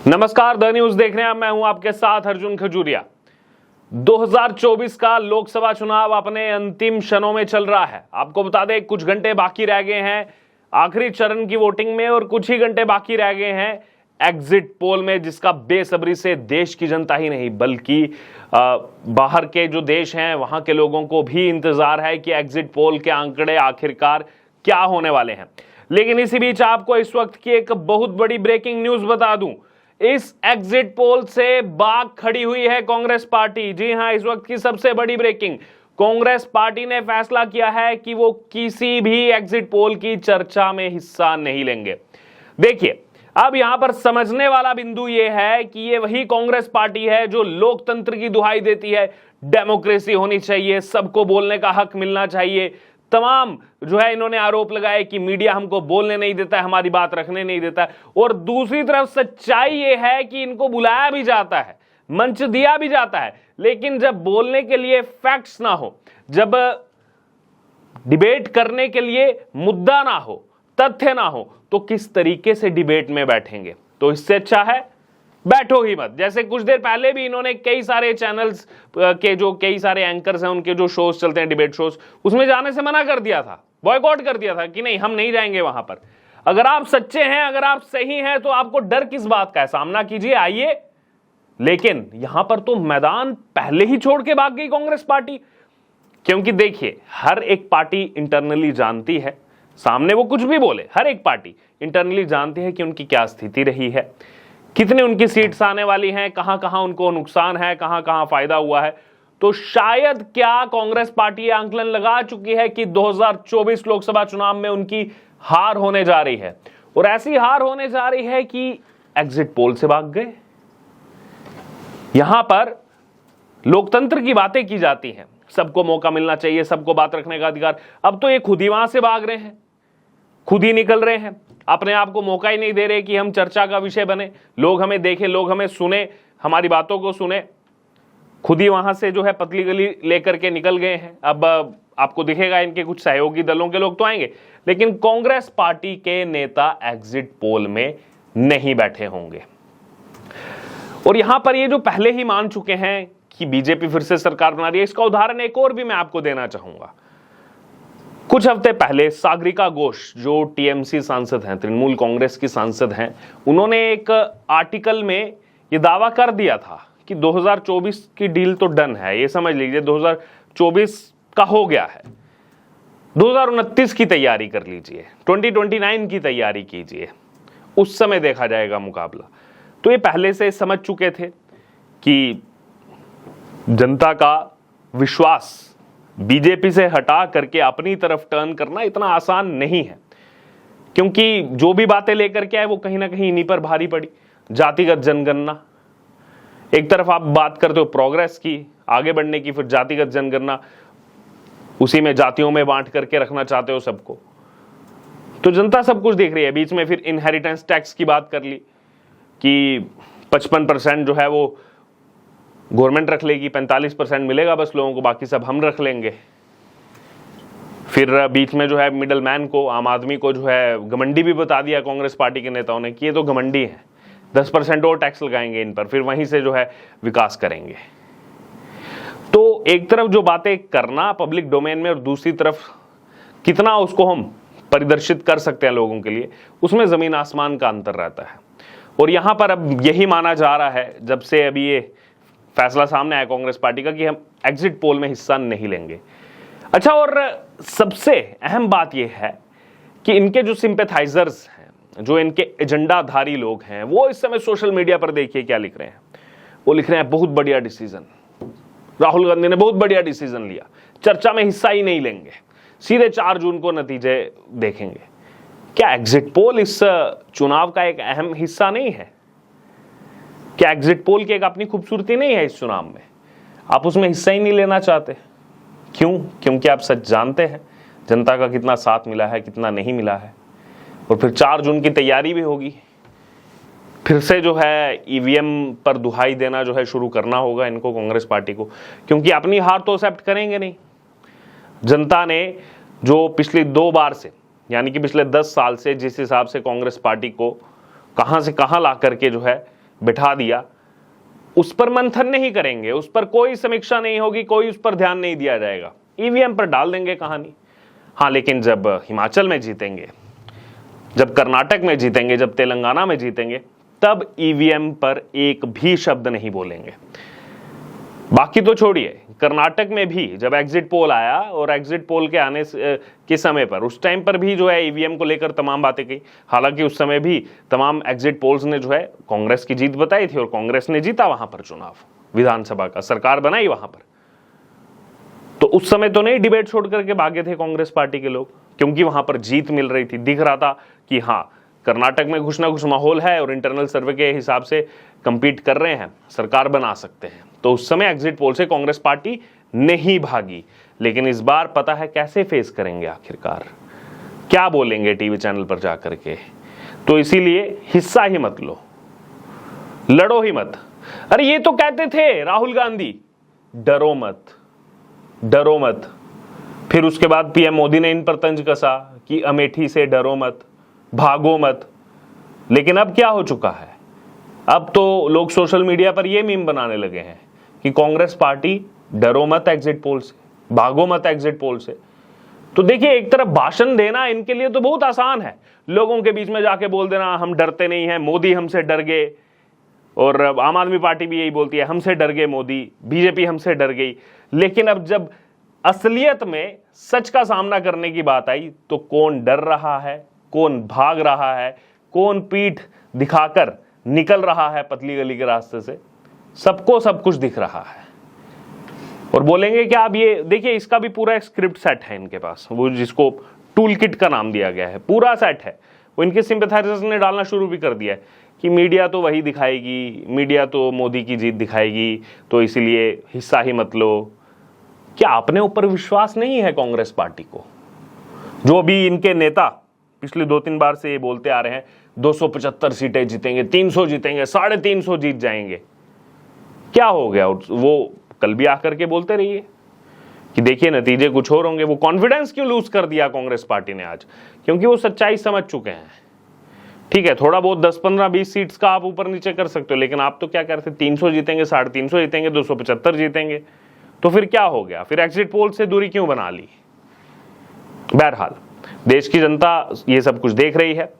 नमस्कार, the news देख रहे हैं। मैं हूं आपके साथ अर्जुन खजूरिया। 2024 का लोकसभा चुनाव अपने अंतिम क्षणों में चल रहा है। आपको बता दें, कुछ घंटे बाकी रह गए हैं आखिरी चरण की वोटिंग में और कुछ ही घंटे बाकी रह गए हैं एग्जिट पोल में, जिसका बेसब्री से देश की जनता ही नहीं बल्कि बाहर के जो देश हैं वहां के लोगों को भी इंतजार है कि एग्जिट पोल के आंकड़े आखिरकार क्या होने वाले हैं। लेकिन इसी बीच आपको इस वक्त की एक बहुत बड़ी ब्रेकिंग न्यूज बता दूं। इस एग्जिट पोल से बाग खड़ी हुई है कांग्रेस पार्टी। जी हां, इस वक्त की सबसे बड़ी ब्रेकिंग। कांग्रेस पार्टी ने फैसला किया है कि वो किसी भी एग्जिट पोल की चर्चा में हिस्सा नहीं लेंगे। देखिए, अब यहां पर समझने वाला बिंदु यह है कि ये वही कांग्रेस पार्टी है जो लोकतंत्र की दुहाई देती है, डेमोक्रेसी होनी चाहिए, सबको बोलने का हक मिलना चाहिए। तमाम जो है इन्होंने आरोप लगाए कि मीडिया हमको बोलने नहीं देता है, हमारी बात रखने नहीं देता है। और दूसरी तरफ सच्चाई यह है कि इनको बुलाया भी जाता है, मंच दिया भी जाता है, लेकिन जब बोलने के लिए फैक्ट्स ना हो, जब डिबेट करने के लिए मुद्दा ना हो, तथ्य ना हो, तो किस तरीके से डिबेट में बैठेंगे। तो इससे अच्छा है बैठो ही मत। जैसे कुछ देर पहले भी इन्होंने कई सारे चैनल्स के जो कई सारे एंकर्स हैं, उनके जो शोज चलते हैं, डिबेट शोज, उसमें जाने से मना कर दिया था, बॉयकॉट कर दिया था कि नहीं, हम नहीं जाएंगे वहां पर। अगर आप सच्चे हैं, अगर आप सही हैं, तो आपको डर किस बात का है? सामना कीजिए, आइए। लेकिन यहां पर तो मैदान पहले ही छोड़ के भाग गई कांग्रेस पार्टी। क्योंकि देखिए, हर एक पार्टी इंटरनली जानती है, सामने वो कुछ भी बोले, हर एक पार्टी इंटरनली जानती है कि उनकी क्या स्थिति रही है, कितने उनकी सीट्स आने वाली हैं, कहां कहां उनको नुकसान है, कहां कहां फायदा हुआ है। तो शायद क्या कांग्रेस पार्टी आंकलन लगा चुकी है कि 2024 लोकसभा चुनाव में उनकी हार होने जा रही है, और ऐसी हार होने जा रही है कि एग्जिट पोल से भाग गए। यहां पर लोकतंत्र की बातें की जाती हैं, सबको मौका मिलना चाहिए, सबको बात रखने का अधिकार। अब तो ये खुद ही वहां से भाग रहे हैं, खुद ही निकल रहे हैं, अपने आप को मौका ही नहीं दे रहे कि हम चर्चा का विषय बने, लोग हमें देखें, लोग हमें सुने, हमारी बातों को सुने। खुद ही वहां से जो है पतली गली लेकर के निकल गए हैं। अब आपको दिखेगा इनके कुछ सहयोगी दलों के लोग तो आएंगे, लेकिन कांग्रेस पार्टी के नेता एग्जिट पोल में नहीं बैठे होंगे। और यहां पर ये जो पहले ही मान चुके हैं कि बीजेपी फिर से सरकार बना रही है, इसका उदाहरण एक और भी मैं आपको देना चाहूंगा। कुछ हफ्ते पहले सागरिका घोष, जो टीएमसी सांसद हैं, तृणमूल कांग्रेस की सांसद हैं, उन्होंने एक आर्टिकल में यह दावा कर दिया था कि 2024 की डील तो डन है, ये समझ लीजिए 2024 का हो गया है, 2029 की तैयारी कर लीजिए, 2029 की तैयारी कीजिए, उस समय देखा जाएगा मुकाबला। तो ये पहले से समझ चुके थे कि जनता का विश्वास बीजेपी से हटा करके अपनी तरफ टर्न करना इतना आसान नहीं है, क्योंकि जो भी बातें लेकर के आए वो कहीं ना कहीं इन्हीं पर भारी पड़ी। जातिगत जनगणना, एक तरफ आप बात करते हो प्रोग्रेस की, आगे बढ़ने की, फिर जातिगत जनगणना, उसी में जातियों में बांट करके रखना चाहते हो सबको। तो जनता सब कुछ देख रही है। बीच में फिर इनहेरिटेंस टैक्स की बात कर ली कि 55% जो है वो गवर्नमेंट रख लेगी, 45% मिलेगा बस लोगों को, बाकी सब हम रख लेंगे। फिर बीच में जो है मिडल मैन को, आम आदमी को जो है घमंडी भी बता दिया कांग्रेस पार्टी के नेताओं ने कि ये तो घमंडी है, 10% और टैक्स लगाएंगे इन पर, फिर वहीं से जो है विकास करेंगे। तो एक तरफ जो बातें करना पब्लिक डोमेन में, और दूसरी तरफ कितना उसको हम परिदर्शित कर सकते हैं लोगों के लिए, उसमें जमीन आसमान का अंतर रहता है। और यहां पर अब यही माना जा रहा है, जब से अभी ये फैसला सामने आया कांग्रेस पार्टी का, कि हम एग्जिट पोल में हिस्सा नहीं लेंगे। अच्छा, और सबसे अहम बात यह है कि इनके जो सिंपैथाइजर्स हैं, जो इनके एजेंडाधारी लोग हैं, वो इस समय सोशल मीडिया पर देखिए क्या लिख रहे हैं। वो लिख रहे हैं बहुत बढ़िया डिसीजन, राहुल गांधी ने बहुत बढ़िया डिसीजन लिया, चर्चा में हिस्सा ही नहीं लेंगे, सीधे 4 जून को नतीजे देखेंगे। क्या एग्जिट पोल इस चुनाव का एक अहम हिस्सा नहीं है? क्या एग्जिट पोल की एक अपनी खूबसूरती नहीं है इस चुनाव में? आप उसमें हिस्सा ही नहीं लेना चाहते। क्यों? क्योंकि आप सच जानते हैं जनता का कितना साथ मिला है, कितना नहीं मिला है। और फिर 4 जून की तैयारी भी होगी, फिर से जो है ईवीएम पर दुहाई देना जो है शुरू करना होगा इनको, कांग्रेस पार्टी को, क्योंकि अपनी हार तो एक्सेप्ट करेंगे नहीं। जनता ने जो पिछली 2 बार से, यानी कि पिछले 10 साल से जिस हिसाब से कांग्रेस पार्टी को कहां से कहां ला करके जो है बिठा दिया, उस पर मंथन नहीं करेंगे, उस पर कोई समीक्षा नहीं होगी, कोई उस पर ध्यान नहीं दिया जाएगा, ईवीएम पर डाल देंगे कहानी। हाँ, लेकिन जब हिमाचल में जीतेंगे, जब कर्नाटक में जीतेंगे, जब तेलंगाना में जीतेंगे, तब ईवीएम पर एक भी शब्द नहीं बोलेंगे। बाकी तो छोड़िए, कर्नाटक में भी जब एग्जिट पोल आया और एग्जिट पोल के आने के समय पर, उस टाइम पर भी जो है ईवीएम को लेकर तमाम बातें की। हालांकि उस समय भी तमाम एग्जिट पोल्स ने जो है कांग्रेस की जीत बताई थी और कांग्रेस ने जीता वहां पर चुनाव, विधानसभा का, सरकार बनाई वहां पर। तो उस समय तो नहीं डिबेट छोड़ करके भागे थे कांग्रेस पार्टी के लोग, क्योंकि वहां पर जीत मिल रही थी, दिख रहा था कि हाँ, कर्नाटक में कुछ ना कुछ माहौल है और इंटरनल सर्वे के हिसाब से कंपीट कर रहे हैं, सरकार बना सकते हैं। तो उस समय एग्जिट पोल से कांग्रेस पार्टी नहीं भागी। लेकिन इस बार पता है कैसे फेस करेंगे, आखिरकार क्या बोलेंगे टीवी चैनल पर जाकर के। तो इसीलिए हिस्सा ही मत लो, लड़ो ही मत। अरे ये तो कहते थे राहुल गांधी, डरो मत, डरो मत। फिर उसके बाद पीएम मोदी ने इन पर तंज कसा कि अमेठी से डरो मत, भागो मत। लेकिन अब क्या हो चुका है, अब तो लोग सोशल मीडिया पर यह मीम बनाने लगे हैं कि कांग्रेस पार्टी डरो मत एग्जिट पोल से, भागो मत एग्जिट पोल से। तो देखिए, एक तरफ भाषण देना इनके लिए तो बहुत आसान है, लोगों के बीच में जाके बोल देना हम डरते नहीं हैं, मोदी हमसे डर गए। और आम आदमी पार्टी भी यही बोलती है, हमसे डर गए मोदी, बीजेपी हमसे डर गई। लेकिन अब जब असलियत में सच का सामना करने की बात आई तो कौन डर रहा है, कौन भाग रहा है, कौन पीठ दिखाकर निकल रहा है पतली गली के रास्ते से, सबको सब कुछ दिख रहा है। और बोलेंगे कि आप ये देखिए, इसका भी पूरा एक स्क्रिप्ट सेट है इनके पास, वो जिसको टूल किट का नाम दिया गया है, पूरा सेट है। वो इनके सिंपैथाइजर्स ने डालना शुरू भी कर दिया है कि मीडिया तो वही दिखाएगी, मीडिया तो मोदी की जीत दिखाएगी, तो इसीलिए हिस्सा ही मत लो। क्या अपने ऊपर विश्वास नहीं है कांग्रेस पार्टी को? जो भी इनके नेता पिछले 2-3 बार से ये बोलते आ रहे हैं 275 सीटें जीतेंगे, 300 जीतेंगे, 350 जीत जाएंगे, क्या हो गया? वो कल भी आकर के बोलते रहिए कि देखिए नतीजे कुछ और होंगे। वो कॉन्फिडेंस क्यों लूज कर दिया कांग्रेस पार्टी ने आज? क्योंकि वो सच्चाई समझ चुके हैं। ठीक है, थोड़ा बहुत 10, 15, 20 सीट्स का आप ऊपर नीचे कर सकते हो, लेकिन आप तो क्या करते, 300 जीतेंगे, 350 जीतेंगे, 275 जीतेंगे, तो फिर क्या हो गया? फिर एग्जिट पोल से दूरी क्यों बना ली? बहरहाल देश की जनता ये सब कुछ देख रही है,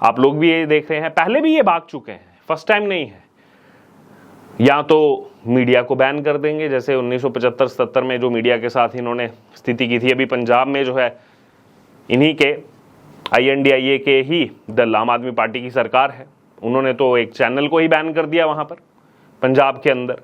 आप लोग भी ये देख रहे हैं, पहले भी ये भाग चुके हैं, फर्स्ट टाइम नहीं है। या तो मीडिया को बैन कर देंगे, जैसे 1975-77 में जो मीडिया के साथ इन्होंने स्थिति की थी। अभी पंजाब में जो है इन्हीं के INDIA के ही दल, आम आदमी पार्टी की सरकार है, उन्होंने तो एक चैनल को ही बैन कर दिया वहां पर पंजाब के अंदर।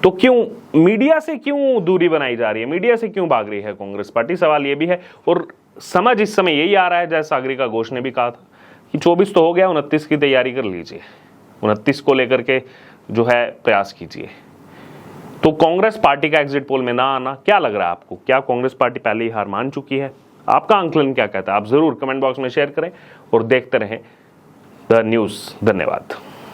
तो क्यों मीडिया से क्यों दूरी बनाई जा रही है, मीडिया से क्यों भाग रही है कांग्रेस पार्टी? सवाल ये भी है। और समझ इस समय यही आ रहा है, जैसे सागरिका घोष ने भी कहा था कि 24 तो हो गया, 29 की तैयारी कर लीजिए, 29 को लेकर के जो है प्रयास कीजिए। तो कांग्रेस पार्टी का एग्जिट पोल में ना आना, क्या लग रहा है आपको? क्या कांग्रेस पार्टी पहले ही हार मान चुकी है? आपका आंकलन क्या कहता है? आप जरूर कमेंट बॉक्स में शेयर करें और देखते रहें द न्यूज़। धन्यवाद।